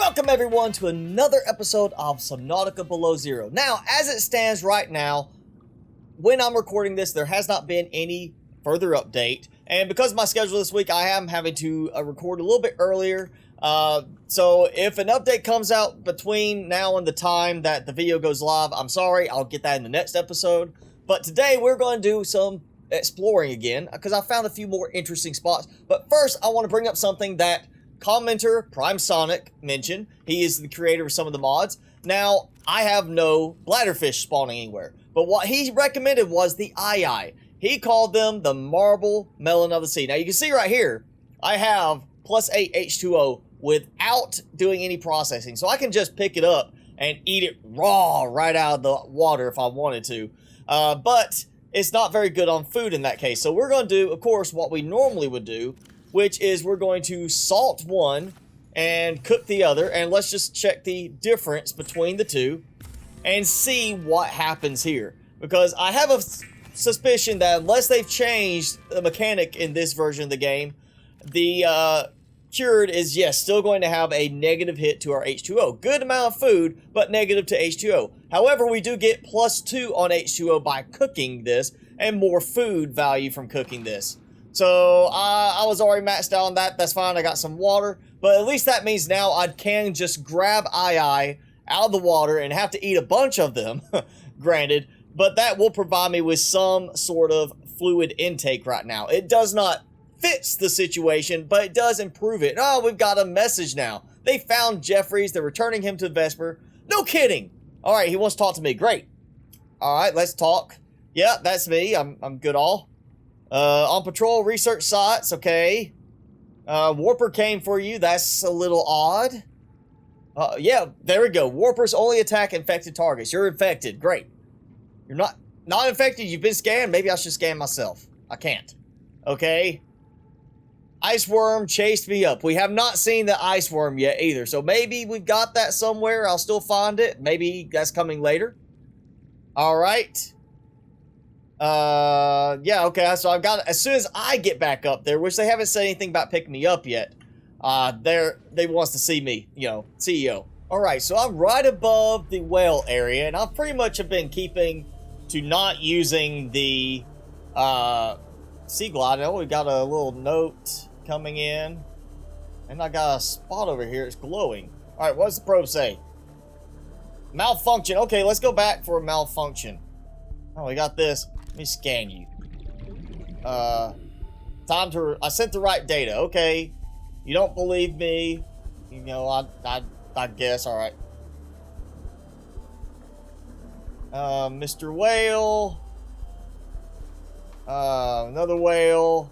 Welcome everyone to another episode of Subnautica Below Zero. Now, as it stands right now, when I'm recording this, there has not been any further update. And because of my schedule this week, I am having to record a little bit earlier. So if an update comes out between now and the time that the video goes live, I'm sorry, I'll get that in the next episode. But today we're going to do some exploring again, because I found a few more interesting spots. But first, I want to bring up something that commenter Prime Sonic mentioned. He is the creator of some of the mods. Now, I have no bladderfish spawning anywhere, but what he recommended was the eye. He called them the marble melon of the sea. Now, you can see right here, I have +8 H2O without doing any processing, so I can just pick it up and eat it raw right out of the water if I wanted to. But it's not very good on food in that case. So we're going to do, of course, what we normally would do, which is we're going to salt one and cook the other, and let's just check the difference between the two and see what happens here. Because I have a suspicion that unless they've changed the mechanic in this version of the game, the cured is, yes, still going to have a negative hit to our H2O. Good amount of food, but negative to H2O. However, we do get +2 on H2O by cooking this, and more food value from cooking this. So, I was already maxed out on that. That's fine. I got some water. But at least that means now I can just grab eye out of the water and have to eat a bunch of them, granted. But that will provide me with some sort of fluid intake right now. It does not fix the situation, but it does improve it. Oh, we've got a message now. They found Jeffries. They're returning him to the Vesper. No kidding. All right, he wants to talk to me. Great. All right, let's talk. Yeah, that's me. I'm good all. On patrol, research sites, okay. Warper came for you, that's a little odd. Yeah, there we go. Warpers only attack infected targets. You're infected, great. You're not infected, you've been scanned. Maybe I should scan myself. I can't. Okay. Iceworm chased me up. We have not seen the iceworm yet either, so maybe we've got that somewhere. I'll still find it. Maybe that's coming later. Alright. Yeah, okay, so I've got, as soon as I get back up there, which they haven't said anything about picking me up yet, they wants to see me, you know, CEO. Alright, so I'm right above the whale area, and I pretty much have been keeping to not using the, sea glide. Oh, we got a little note coming in, and I got a spot over here, it's glowing. Alright, what does the probe say? Malfunction. Okay, let's go back for a malfunction. Oh, we got this. Let me scan you. I sent the right data. Okay. You don't believe me. You know, I guess. All right. Mr. Whale. Another whale.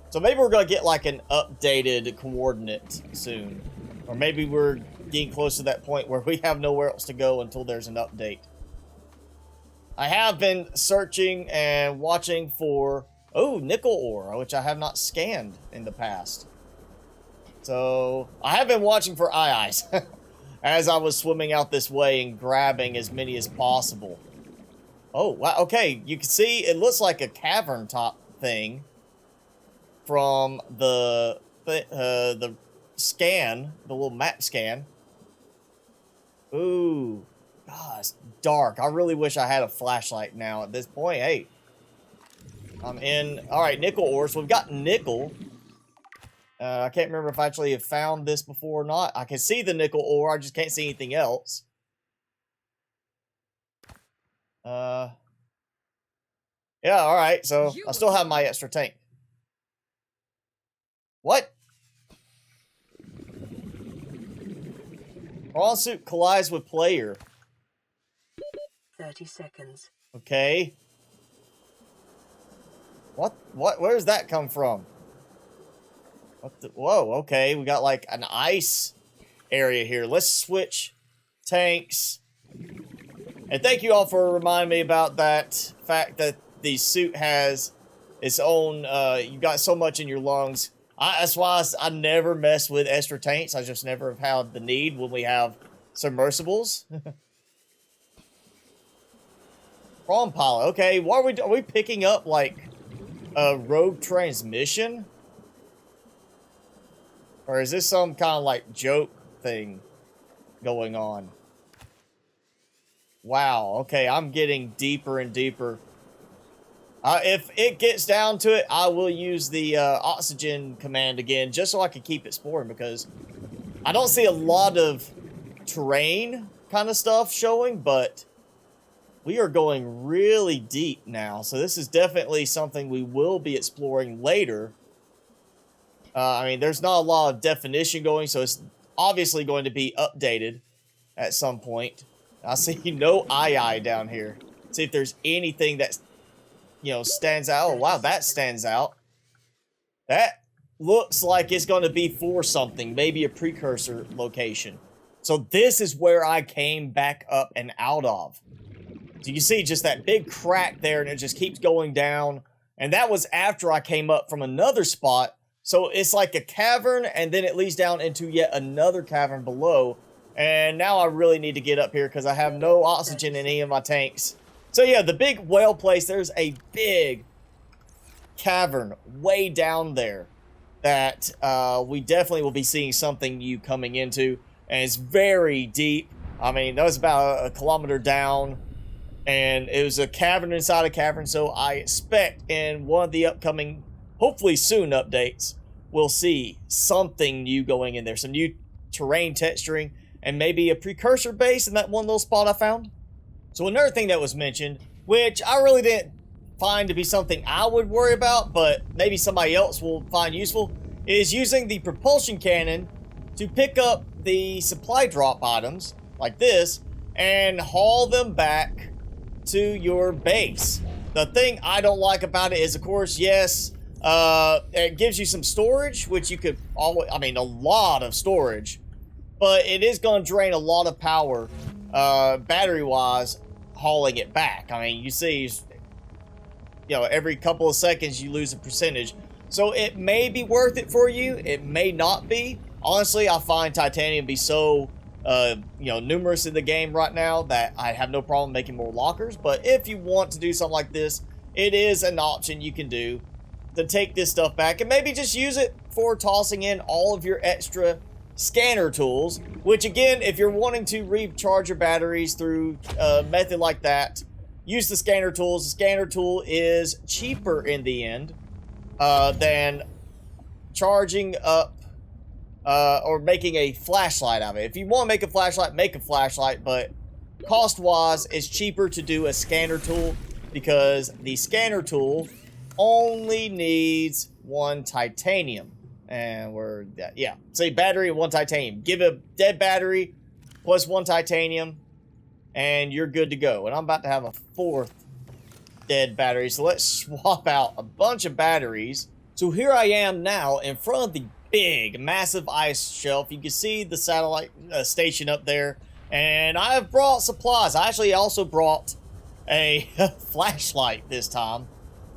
So maybe we're going to get like an updated coordinate soon. Or maybe we're getting close to that point where we have nowhere else to go until there's an update. I have been searching and watching for, oh, nickel ore, which I have not scanned in the past. So, I have been watching for eyes as I was swimming out this way and grabbing as many as possible. Oh, wow, okay, you can see it looks like a cavern top thing from the scan, the little map scan. Ooh. God, it's dark. I really wish I had a flashlight now at this point. Hey, I'm in. All right, nickel ore. So we've got nickel. I can't remember if I actually have found this before or not. I can see the nickel ore. I just can't see anything else. Yeah, all right. So I still have my extra tank. What? Prawn suit collides with player. 30 seconds. Okay. What? Where does that come from? What the, whoa, okay. We got like an ice area here. Let's switch tanks. And thank you all for reminding me about that fact that the suit has its own, you got so much in your lungs. That's why I never mess with extra tanks. I just never have had the need when we have submersibles. Prawn pilot. Okay, what are we picking up, like, a rogue transmission? Or is this some kind of, like, joke thing? going on. Wow, okay, I'm getting deeper and deeper. If it gets down to it, I will use the oxygen command again, just so I can keep exploring, because I don't see a lot of terrain kind of stuff showing, but we are going really deep now, so this is definitely something we will be exploring later. I mean, there's not a lot of definition going, so it's obviously going to be updated at some point. I see no eye down here. See if there's anything that's, you know, stands out. Oh, wow, that stands out. That looks like it's going to be for something, maybe a precursor location. So this is where I came back up and out of. So you can see just that big crack there, and it just keeps going down. And that was after I came up from another spot. So it's like a cavern, and then it leads down into yet another cavern below. And now I really need to get up here because I have no oxygen in any of my tanks. So yeah, the big whale place, there's a big cavern way down there that we definitely will be seeing something new coming into. And it's very deep. I mean, that was about a kilometer down. And it was a cavern inside a cavern. So I expect in one of the upcoming, hopefully soon, updates, we'll see something new going in there. Some new terrain texturing. And maybe a precursor base in that one little spot I found. So another thing that was mentioned, which I really didn't find to be something I would worry about, but maybe somebody else will find useful, is using the propulsion cannon to pick up the supply drop items, like this, and haul them back to your base. The thing I don't like about it is, of course, yes, it gives you some storage, which you could always, I mean, a lot of storage. But it is going to drain a lot of power, battery-wise, hauling it back. I mean, you see, you know, every couple of seconds you lose a percentage. So it may be worth it for you. It may not be. Honestly, I find titanium be so, you know, numerous in the game right now that I have no problem making more lockers. But if you want to do something like this, it is an option you can do to take this stuff back and maybe just use it for tossing in all of your extra scanner tools, which again, if you're wanting to recharge your batteries through a method like that, use the scanner tools. The scanner tool is cheaper in the end than charging up or making a flashlight out of it. If you want to make a flashlight, make a flashlight, but cost-wise, it's cheaper to do a scanner tool because the scanner tool only needs one titanium. And we're, yeah, say battery and one titanium. Give a dead battery plus one titanium, and you're good to go. And I'm about to have a fourth dead battery, so let's swap out a bunch of batteries. So here I am now in front of the big, massive ice shelf. You can see the satellite station up there, and I've brought supplies. I actually also brought a flashlight this time,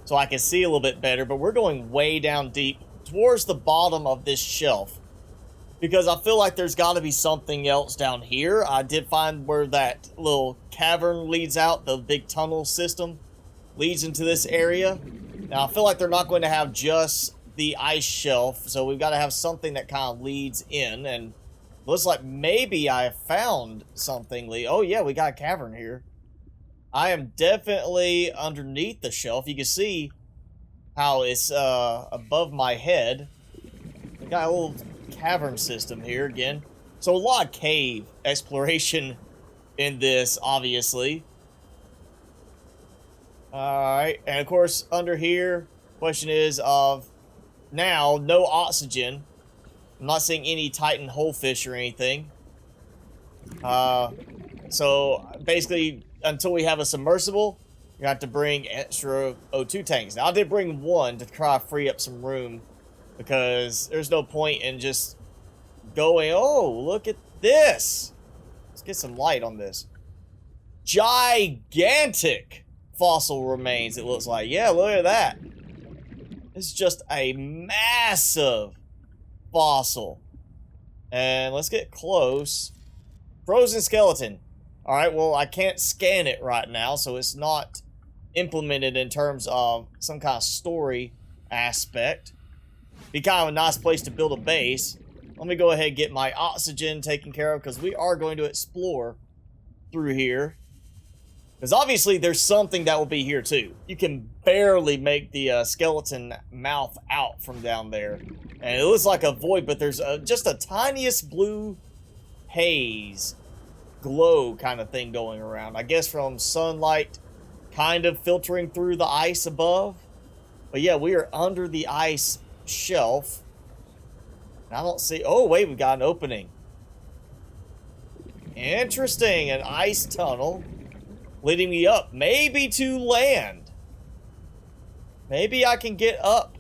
so I can see a little bit better, but we're going way down deep towards the bottom of this shelf because I feel like there's got to be something else down here. I did find where that little cavern leads out, the big tunnel system leads into this area. Now I feel like they're not going to have just the ice shelf, so we've got to have something that kind of leads in, and looks like maybe I found something. Oh yeah, we got a cavern here. I am definitely underneath the shelf. You can see how it's above my head. We got a little cavern system here again. So a lot of cave exploration in this, obviously. Alright, and of course under here, question is of now, no oxygen. I'm not seeing any Titan holefish or anything. So basically, until we have a submersible, you have to bring extra O2 tanks. Now, I did bring one to try to free up some room because there's no point in just going, oh, look at this. Let's get some light on this. Gigantic fossil remains, it looks like. Yeah, look at that. It's just a massive fossil. And let's get close. Frozen skeleton. Alright, well, I can't scan it right now, so it's not implemented in terms of some kind of story aspect. Be kind of a nice place to build a base. Let me go ahead and get my oxygen taken care of, because we are going to explore through here. Because obviously there's something that will be here too. You can barely make the skeleton mouth out from down there. And it looks like a void, but there's just a tiniest blue haze, glow kind of thing going around. I guess from sunlight kind of filtering through the ice above. But yeah, we are under the ice shelf. And I don't see... Oh, wait, we got an opening. Interesting, an ice tunnel leading me up, maybe to land. Maybe I can get up.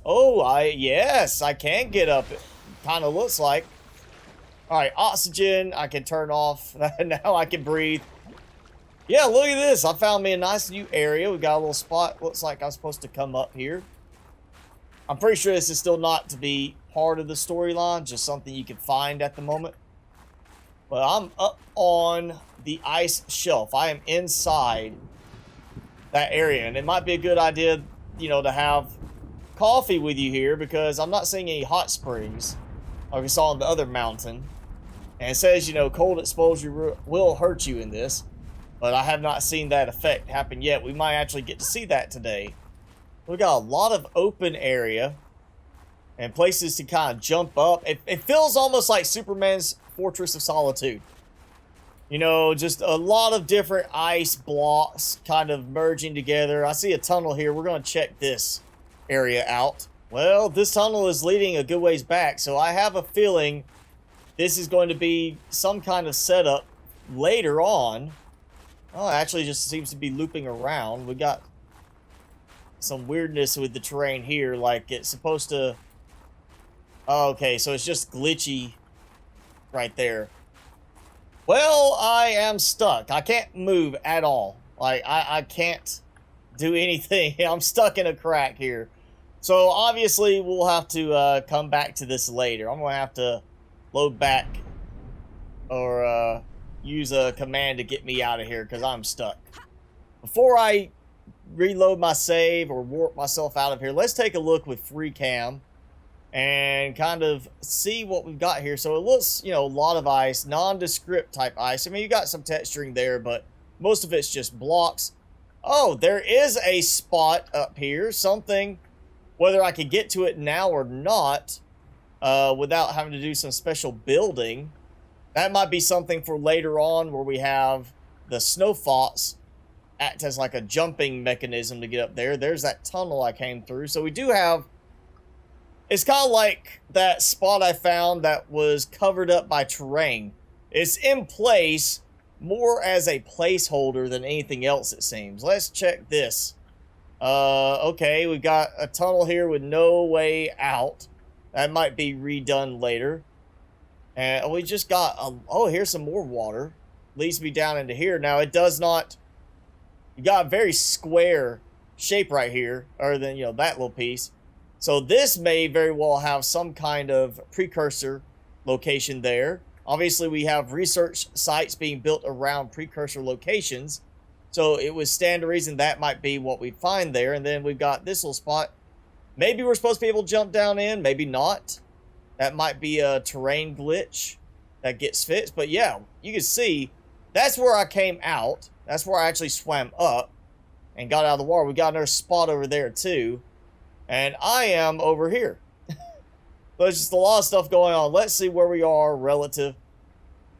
Oh, yes, I can get up. It kind of looks like. All right, oxygen, I can turn off. Now I can breathe. Yeah, look at this. I found me a nice new area. We got a little spot. Looks like I'm supposed to come up here. I'm pretty sure this is still not to be part of the storyline, just something you can find at the moment. But I'm up on the ice shelf. I am inside that area, and it might be a good idea, you know, to have coffee with you here, because I'm not seeing any hot springs like we saw on the other mountain. And it says, you know, cold exposure will hurt you in this, but I have not seen that effect happen yet. We might actually get to see that today. We got a lot of open area and places to kind of jump up. It feels almost like Superman's Fortress of Solitude. You know, just a lot of different ice blocks kind of merging together. I see a tunnel here. We're going to check this area out. Well, this tunnel is leading a good ways back, so I have a feeling this is going to be some kind of setup later on. Oh, it actually just seems to be looping around. We got some weirdness with the terrain here, like it's supposed to... Oh, okay, so it's just glitchy right there. Well, I am stuck. I can't move at all. Like, I can't do anything. I'm stuck in a crack here. So, obviously, we'll have to come back to this later. I'm going to have to load back or use a command to get me out of here, because I'm stuck. Before I reload my save or warp myself out of here, let's take a look with free cam and kind of see what we've got here. So it looks, you know, a lot of ice, nondescript type ice. I mean, you got some texturing there, but most of it's just blocks. Oh, there is a spot up here, something, whether I could get to it now or not, without having to do some special building. That might be something for later on, where we have the snow fox act as like a jumping mechanism to get up there. There's that tunnel I came through. So we do have... It's kind of like that spot I found that was covered up by terrain. It's in place more as a placeholder than anything else, it seems. Let's check this. Okay, we've got a tunnel here with no way out. That might be redone later. And we just got... oh, here's some more water. Leads me down into here. Now, it does not... You got a very square shape right here, other than, you know, that little piece. So this may very well have some kind of precursor location there. Obviously, we have research sites being built around precursor locations. So it would stand to reason that might be what we find there. And then we've got this little spot. Maybe we're supposed to be able to jump down in, maybe not. That might be a terrain glitch that gets fixed. But yeah, you can see that's where I came out. That's where I actually swam up and got out of the water. We got another spot over there too. And I am over here. There's just a lot of stuff going on. Let's see where we are relative.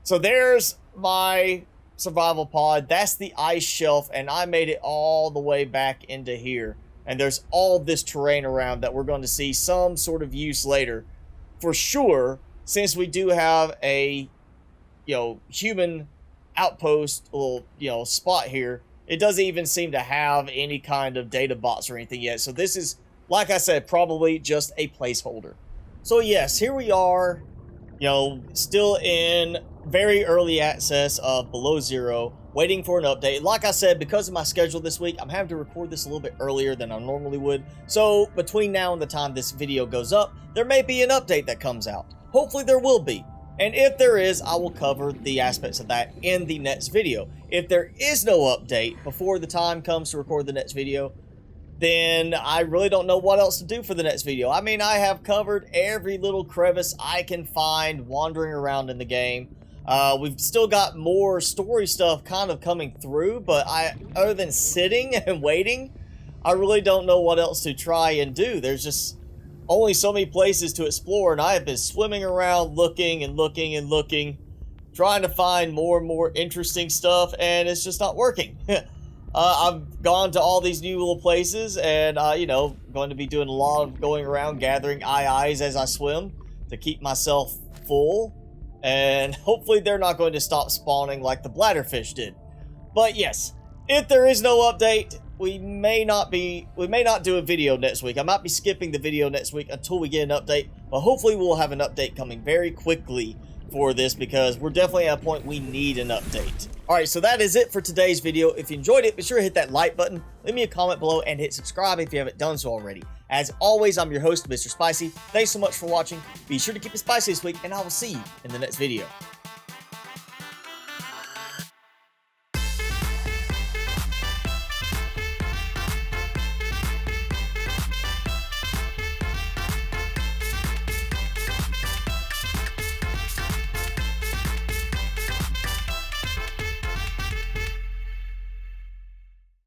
So there's my survival pod. That's the ice shelf. And I made it all the way back into here. And there's all this terrain around that we're going to see some sort of use later. For sure, since we do have a, you know, human outpost, little, you know, spot here. It doesn't even seem to have any kind of data box or anything yet. So this is, like I said, probably just a placeholder. So yes, here we are, you know, still in very early access of Below Zero, waiting for an update. Like I said, because of my schedule this week, I'm having to record this a little bit earlier than I normally would. So between now and the time this video goes up, there may be an update that comes out. Hopefully there will be. And if there is, I will cover the aspects of that in the next video. If there is no update before the time comes to record the next video, then I really don't know what else to do for the next video. I mean, I have covered every little crevice I can find wandering around in the game. We've still got more story stuff kind of coming through, but other than sitting and waiting, I really don't know what else to try and do. There's just only so many places to explore, and I have been swimming around looking and looking and looking, trying to find more and more interesting stuff, and it's just not working. I've gone to all these new little places, and, you know, going to be doing a lot of going around gathering eyes as I swim to keep myself full, and hopefully they're not going to stop spawning like the bladderfish did. But yes, if there is no update, we may not do a video next week. I might be skipping the video next week until we get an update, but hopefully we'll have an update coming very quickly for this, because we're definitely at a point we need an update. Alright, so that is it for today's video. If you enjoyed it, be sure to hit that like button, leave me a comment below, and hit subscribe if you haven't done so already. As always, I'm your host, Mr. Spicy. Thanks so much for watching. Be sure to keep it spicy this week, and I will see you in the next video.